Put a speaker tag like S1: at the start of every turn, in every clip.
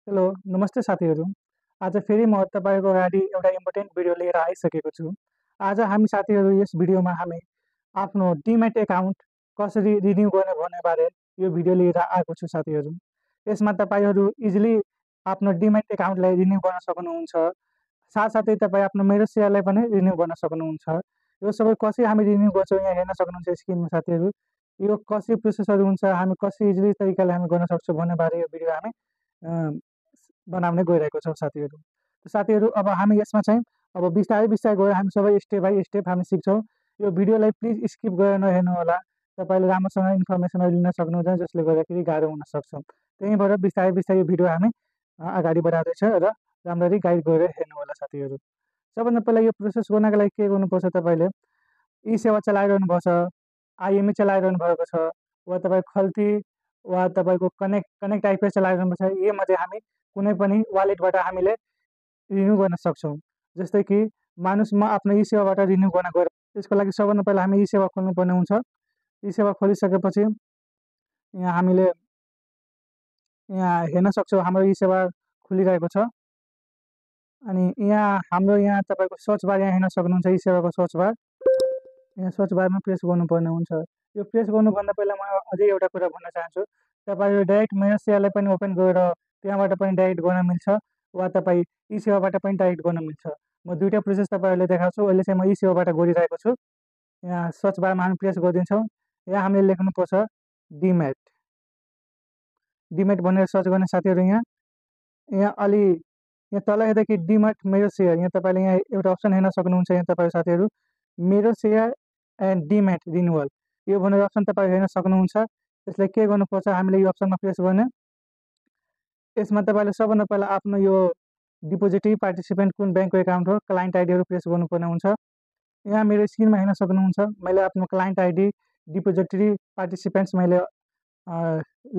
S1: Hello, नमस्ते साथीहरू। आज फेरि म तपाईँको अगाडि एउटा इम्पोर्टेन्ट भिडियो लिएर आइसकेको छु। आज हामी साथीहरू यस भिडियोमा हामी आफ्नो डिम्याट एकाउन्ट कसरी रिन्यू गर्ने भन्नेबारे यो भिडियो लिएर आएको छु साथीहरू। यसमा तपाईँहरू इजिली आफ्नो डिम्याट एकाउन्टलाई रिन्यू गर्न सक्नुहुन्छ। साथसाथै तपाईँ आफ्नो मेरो सेयरलाई पनि रिन्यू गर्न सक्नुहुन्छ। यो सबै कसरी हामी रिन्यू गर्छौँ यहाँ हेर्न सक्नुहुन्छ स्क्रिनमा साथीहरू। यो कसरी प्रोसेसहरू हुन्छ, हामी कसरी इजिली तरिकाले हामी गर्न सक्छौँ भन्नेबारे यो भिडियो हामी अ, बनाउने गइरहेको छौँ साथीहरू। साथीहरू अब हामी यसमा चाहिँ अब बिस्तारै बिस्तारै गएर हामी सबै स्टेप बाई स्टेप हामी सिक्छौँ। यो भिडियोलाई प्लिज स्किप गरेर नहेर्नु होला। तपाईँले राम्रोसँग इन्फर्मेसनहरू लिन सक्नुहुँदैन जसले गर्दाखेरि गाह्रो हुनसक्छ। त्यही भएर बिस्तारै बिस्तारै यो भिडियो हामी अगाडि बढाउँदैछ र राम्ररी गाइड गरेर हेर्नु होला साथीहरू। सबभन्दा पहिला यो प्रोसेस गर्नका लागि के गर्नुपर्छ तपाईँले ई-सेवा चलाइरहनुपर्छ, आइएमई चलाइरहनु भएको छ वा तपाईँ खल्ती वा तपाईँको कनेक्ट आइपी चलाइरहनुपर्छ। यीमध्ये हामी कुनै पनि वालेटबाट हामीले रिन्यू गर्न सक्छौँ। जस्तै कि मानुस म आफ्नो ई-सेवाबाट रिन्यू गर्न गएर त्यसको लागि सबभन्दा पहिला हामी ई-सेवा खोल्नुपर्ने हुन्छ। ई-सेवा खोलिसकेपछि यहाँ हामीले यहाँ हेर्न सक्छौँ हाम्रो ई-सेवा खुलिरहेको छ। अनि यहाँ तपाईँको सर्च बार यहाँ हेर्न सक्नुहुन्छ ई-सेवाको सर्च बार। यहाँ सर्च बारमा प्रेस गर्नुपर्ने हुन्छ। यो प्रेस गर्नुभन्दा पहिला म अझै एउटा कुरा भन्न चाहन्छु। तपाईँले डाइरेक्ट मेरो सेयरलाई पनि ओपन गरेर त्यहाँबाट पनि डाइरेक्ट गर्न मिल्छ वा तपाईँ ई-सेवाबाट पनि डाइरेक्ट गर्न मिल्छ। म दुईवटा प्रोसेस तपाईँहरूलाई देखाउँछु। अहिले चाहिँ म ई-सेवाबाट गरिरहेको छु। यहाँ सर्च बारमा हामी प्रेस गरिदिन्छौँ। यहाँ हामीले लेख्नुपर्छ डिम्याट भनेर सर्च गर्ने साथीहरू। यहाँ अलि यहाँ तल हेर्दाखेरि डिम्याट मेरो सेयर यहाँ तपाईँले यहाँ एउटा अप्सन हेर्न सक्नुहुन्छ। यहाँ तपाईँ साथीहरू मेरो सेयर एन्ड डिम्याट रिन्युअल यो भनेर अप्सन तपाईँ हेर्न सक्नुहुन्छ। यसलाई के गर्नुपर्छ हामीले यो अप्सनमा प्रेस गर्ने। यसमा तपाईँले सबभन्दा पहिला आफ्नो यो डिपोजिटरी पार्टिसिपेन्ट कुन ब्याङ्कको एकाउन्ट हो क्लाइन्ट आइडीहरू प्रेस गर्नुपर्ने हुन्छ। यहाँ मेरो स्क्रिनमा हेर्न सक्नुहुन्छ मैले आफ्नो क्लाइन्ट आइडी डिपोजिटरी पार्टिसिपेन्ट्स मैले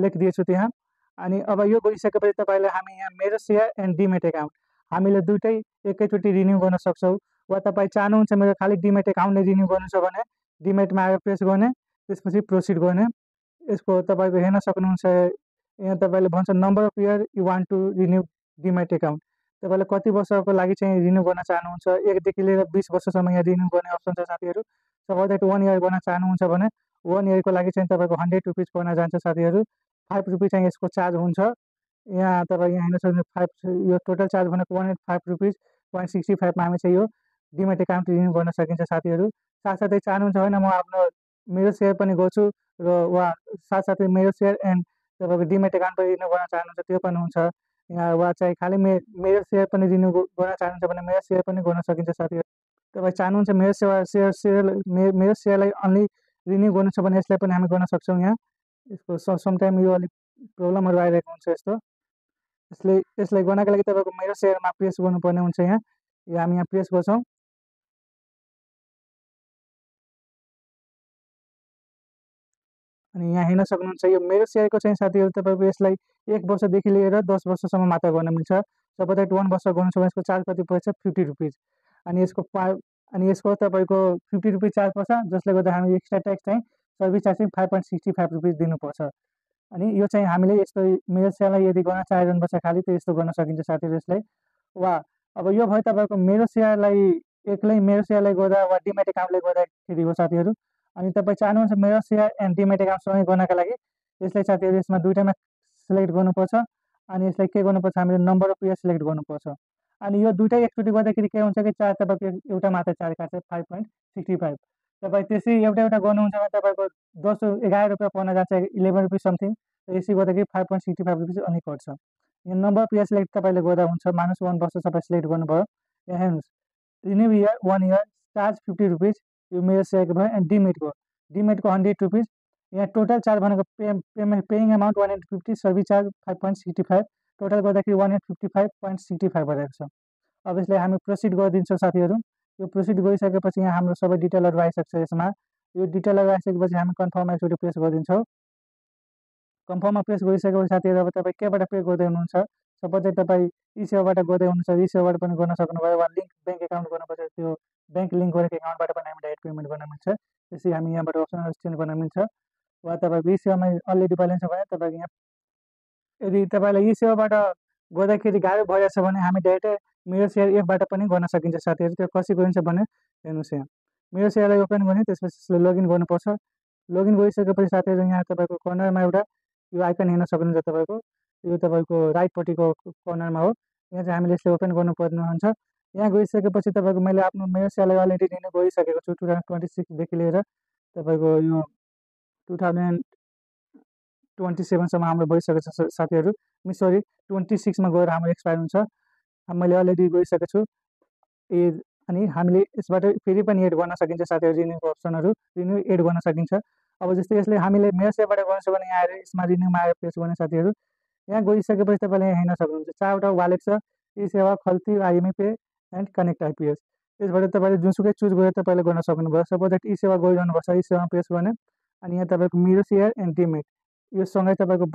S1: लेखिदिएछु त्यहाँ। अनि अब यो गरिसकेपछि तपाईँले हामी यहाँ मेरो सेयर एन्ड डिम्याट एकाउन्ट हामीले दुइटै एकैचोटि रिन्यू गर्न सक्छौँ। वा तपाईँ चाहनुहुन्छ मेरो खालि डिम्याट एकाउन्टले रिन्यू गर्नु छ भने डिम्याटमा आएर प्रेस गर्ने, त्यसपछि प्रोसिड गर्ने। यसको तपाईँको हेर्न सक्नुहुन्छ यहाँ तपाईँले भन्छ number of year you want to renew demat account. तपाईँले कति वर्षको लागि चाहिँ रिन्यू गर्न चाहनुहुन्छ, 1देखि लिएर 20 वर्षसम्म यहाँ रिन्यू गर्ने अप्सन छ साथीहरू। सपोज द्याट 1 इयर गर्न चाहनुहुन्छ भने 1 इयरको लागि चाहिँ तपाईँको 100 रुपिस पर्न जान्छ साथीहरू। 5 रुपिस चाहिँ यसको चार्ज हुन्छ। यहाँ तपाईँ यहाँ हेर्न सक्नुहुन्छ 5 यो टोटल चार्ज भनेको 105 रुपिस 0.65मा हामी चाहिँ यो डिम्याट एकाउन्ट रिन्यू गर्न सकिन्छ साथीहरू। साथसाथै चाहनुहुन्छ भने म आफ्नो मेरो सेयर पनि गर्छु र वा साथसाथै मेरो सेयर एन्ड तपाईँको डिम्याट एकाउन्ट पनि रिन्यू गर्न चाहनुहुन्छ त्यो पनि हुन्छ। यहाँ वा चाहिँ खालि मेरो सेयर पनि रिन्यू गर्न चाहनुहुन्छ भने मेरो सेयर पनि गर्न सकिन्छ साथीहरू। तपाईँ चाहनुहुन्छ मेरो सेयरलाई अन्ली रिन्यू गर्नु छ भने यसलाई पनि हामी गर्न सक्छौँ। यहाँ यसको समटाइम यो अलिक प्रब्लमहरू आइरहेको हुन्छ यस्तो। यसलाई गर्नका लागि तपाईँको मेरो सेयरमा प्रेस गर्नुपर्ने हुन्छ। यहाँ हामी यहाँ प्रेस गर्छौँ। अनि यहाँ हेर्न सक्नुहुन्छ यो मेरो सेयरको चाहिँ साथीहरू तपाईँको यसलाई 1 वर्षदेखि लिएर 10 वर्षसम्म मात्र गर्न मिल्छ। सपोज द्याट 1 वर्ष गर्नु छ भने यसको चार्ज कति पर्छ 50 रुपिस। अनि यसको तपाईँको 50 रुपिस चार्ज पर्छ, जसले गर्दा हामी एक्स्ट्रा ट्याक्स चाहिँ सर्भिस चार्ज चाहिँ 5.65 रुपिस दिनुपर्छ। अनि यो चाहिँ हामीले यस्तो मेरो सेयरलाई यदि गर्न चाहिरहनुपर्छ खालि त यस्तो गर्न सकिन्छ साथीहरू यसलाई। वा अब यो भयो तपाईँको मेरो सेयरलाई एक्लै मेरो सेयरलाई गर्दा वा डिम्याट एकाउन्टले गर्दाखेरि हो साथीहरू। अनि तपाईँ चाहनुहुन्छ मेरो सेयर एन्ड डिम्याट एकाउन्टसँगै गर्नका लागि यसलाई साथीहरू यसमा दुईटामा सिलेक्ट गर्नुपर्छ। अनि यसलाई के गर्नुपर्छ हामीले नम्बर अफ इयर सिलेक्ट गर्नुपर्छ। अनि यो दुइटै एकचोटि गर्दाखेरि के हुन्छ कि चार्ज तपाईँको एउटा मात्र चार्ज काट्छ 5.65। तपाईँ त्यसै एउटा एउटा गर्नुहुन्छ भने तपाईँको 11 रुपियाँ पर्न जान्छ 11 रुपिस समथिङ। यसै गर्दाखेरि 5.65 रुपिस अनि पर्छ। यहाँ नम्बर अफ इयर सिलेक्ट तपाईँले गर्दा हुन्छ। मानुस 1 वर्ष तपाईँ सिलेक्ट गर्नुभयो। यहाँ हेर्नुहोस् renew year 1 year charge 50 rupees यो मेरो सेयरको भयो एन्ड डिम्याटको 100 रुपिस। यहाँ टोटल चार्ज भनेको paying amount 150 service charge 5.65 total गर्दाखेरि 155.65 भइरहेको छ। अब यसलाई हामी प्रोसिड गरिदिन्छौँ साथीहरू। यो प्रोसिड गरिसकेपछि यहाँ हाम्रो सबै डिटेलहरू आइसक्छ यसमा। यो डिटेलहरू आइसकेपछि हामी कन्फर्ममा एकचोटि प्रेस गरिदिन्छौँ। कन्फर्ममा प्रेस गरिसकेपछि साथीहरू अब तपाईँ केबाट पे गर्दै हुनुहुन्छ, सपोज चाहिँ तपाईँ ई-सेवाबाट गर्दै हुनुहुन्छ ई-सेवाबाट पनि गर्न सक्नुभयो वा लिङ्क ब्याङ्क एकाउन्ट गर्नुपर्छ त्यो ब्याङ्क लिङ्क गरेको एकाउन्टबाट पनि हामी डाइरेक्ट पेमेन्ट गर्न मिल्छ। त्यसै हामी यहाँबाट अप्सनहरू चेन्ज गर्न मिल्छ। वा तपाईँको ई-सेवामा अलरेडी ब्यालेन्स छ भने तपाईँको यहाँ यदि तपाईँलाई ई-सेवाबाट गर्दाखेरि गाह्रो भइरहेछ भने हामी डाइरेक्ट मेरो सेयर एपबाट पनि गर्न सकिन्छ साथीहरू। त्यो कसरी गरिन्छ भने हेर्नुहोस् यहाँ मेरो सेयरलाई ओपन गर्ने, त्यसपछि लगइन गर्नुपर्छ। लगइन गरिसकेपछि साथीहरू यहाँ तपाईँको कर्नरमा एउटा यो आइकन हेर्न सक्नुहुन्छ। तपाईँको यो तपाईँको राइटपट्टिको कर्नरमा हो। यहाँ चाहिँ हामीले यसले ओपन गर्नुपर्ने हुन्छ। यहाँ गइसकेपछि तपाईँको मैले आफ्नो मेरो सेयरलाई अलरेडी रिन्यू गरिसकेको छु 2026देखि लिएर तपाईँको यो 2027सम्म हाम्रो भइसकेको छ साथीहरू। सरी 26मा गएर हाम्रो एक्सपायर हुन्छ। मैले अलरेडी गइसकेको छु। अनि हामीले यसबाट फेरि पनि एड गर्न सकिन्छ साथीहरू। रिन्यूको अप्सनहरू रिन्यू एड गर्न सकिन्छ। अब जस्तै यसले हामीले मेरो सेयरबाट गर्नु छ भने यहाँ आएर यसमा रिन्यूमा आएर प्रेस गर्ने साथीहरू। यहाँ गइसकेपछि तपाईँले यहाँ हेर्न सक्नुहुन्छ 4वटा वालेट छ, eSewa, Khalti, IME pay and connect IPS. त्यसबाट तपाईँले जुनसुकै चुज गरेर तपाईँले गर्न सक्नुभयो। सपोज द्याट ई सेवा गरिरहनुपर्छ, ई सेवामा प्रेस गर्ने अनि यहाँ तपाईँको मेरो सेयर एन्ड डिमेट यो सँगै तपाईँको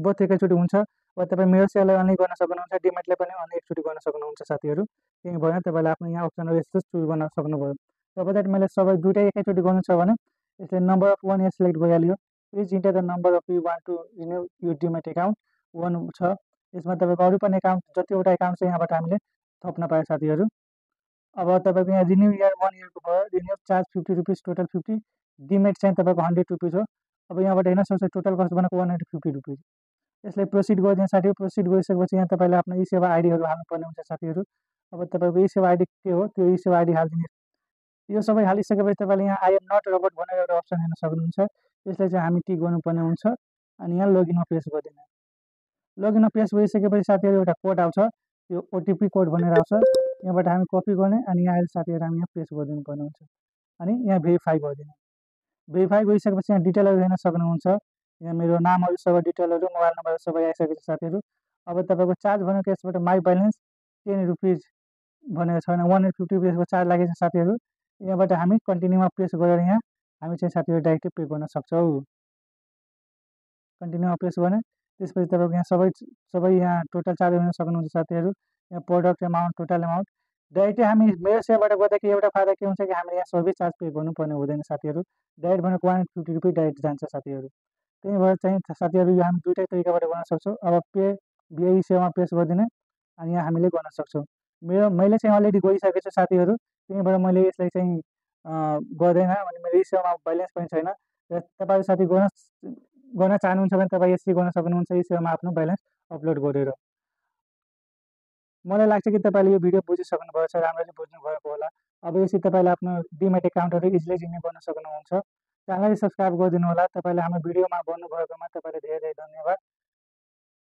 S1: बोथ एकैचोटि हुन्छ। वा तपाईँ मेरो सेयरलाई अनलाइन गर्न सक्नुहुन्छ, डिमेटलाई पनि अनलाइन एकचोटि गर्न सक्नुहुन्छ साथीहरू। त्यही भएर तपाईँले आफ्नो यहाँ अप्सनहरू यस्तो चुज गर्न सक्नुभयो। सपोज द्याट मैले सबै दुइटै एकैचोटि गर्नु छ भने यसले नम्बर अफ 1 यहाँ सिलेक्ट गरिहाल्यो। Please enter the number of you want to renew यो डिमेट एकाउन्ट 1 छ। यसमा तपाईँको अरू पनि एकाउन्ट जतिवटा एकाउन्ट छ यहाँबाट हामीले थप्न पायो साथीहरू। अब तपाईँको यहाँ रिन्यू इयर 1 इयरको भयो, renew charge 50 rupees, total 50। Demat चाहिँ तपाईँको 100 रुपिस हो। अब यहाँबाट हेर्न सक्छ टोटल कस्ट भनेको 150 रुपिस। यसलाई प्रोसिड गरिदिनु साथीहरू। प्रोसिड गरिसकेपछि यहाँ तपाईँले आफ्नो ई सेवा आइडीहरू हाल्नुपर्ने हुन्छ साथीहरू। अब तपाईँको ई सेवा आइडी के हो त्यो ई सेवा आइडी हालिदिनु। यो सबै हालिसकेपछि तपाईँले यहाँ आई एम नट रोबोट भनेर एउटा अप्सन हेर्न सक्नुहुन्छ। यसलाई चाहिँ हामी टिक गर्नुपर्ने हुन्छ अनि यहाँ लगइनमा प्रेस गरिदिनु। लगइनमा प्रेस गरिसकेपछि साथीहरू एउटा कोड आउँछ, त्यो ओटिपी कोड भनेर आउँछ। यहाँबाट हामी कपी गर्ने अनि यहाँ आएर साथीहरू हामी यहाँ प्रेस गरिदिनु पर्ने हुन्छ अनि यहाँ भेरिफाई गरिदिनु। भेरिफाई गरिसकेपछि यहाँ डिटेलहरू हेर्न सक्नुहुन्छ। यहाँ मेरो नामहरू सबै डिटेलहरू, मोबाइल नम्बरहरू सबै आइसकेको छ साथीहरू। अब तपाईँको चार्ज भनेको यसबाट माई ब्यालेन्स 10 रुपिस भनेको छ भने 150 रुपिसको चार्ज लागेको छ साथीहरू। यहाँबाट हामी कन्टिन्यूमा प्रेस गरेर यहाँ हामी चाहिँ साथीहरू डाइरेक्टली पे गर्न सक्छौँ। कन्टिन्यूमा प्रेस गर्ने त्यसपछि तपाईँको यहाँ सबै यहाँ टोटल चार्ज हेर्न सक्नुहुन्छ साथीहरू। यहाँ product amount, total amount directly हामी मेरो सेयरबाट गर्दाखेरि एउटा फाइदा के हुन्छ कि हामीले यहाँ सर्भिस चार्ज पे गर्नुपर्ने हुँदैन साथीहरू। डाइरेक्ट भनेको 150 रुपिस डाइरेक्ट जान्छ साथीहरू। त्यही भएर चाहिँ साथीहरू यो हामी दुइटै तरिकाबाट गर्न सक्छौँ। अब पे भिआ ई सेवामा प्रेस गरिदिने अनि यहाँ हामीले गर्न सक्छौँ। मैले चाहिँ अलरेडी गइसकेको छु साथीहरू। त्यही भएर मैले यसलाई चाहिँ गर्दैन अनि मेरो ई सेवामा ब्यालेन्स पनि छैन। र तपाईँ साथी गर्न चाहनुहुन्छ भने तपाईँ यसरी गर्न सक्नुहुन्छ ई सेवामा आफ्नो ब्यालेन्स अपलोड गरेर। मलाई लाग्छ कि तपाईँले यो भिडियो बुझिसक्नुभएको छ, राम्ररी बुझ्नुभएको होला। अब यसरी तपाईँले आफ्नो डिमेट एकाउन्टहरू इजिली रिन्यू गर्न सक्नुहुन्छ। च्यानललाई सब्सक्राइब गरिदिनु होला। तपाईँले हाम्रो भिडियोमा भन्नुभएकोमा तपाईँलाई धेरै धेरै धन्यवाद।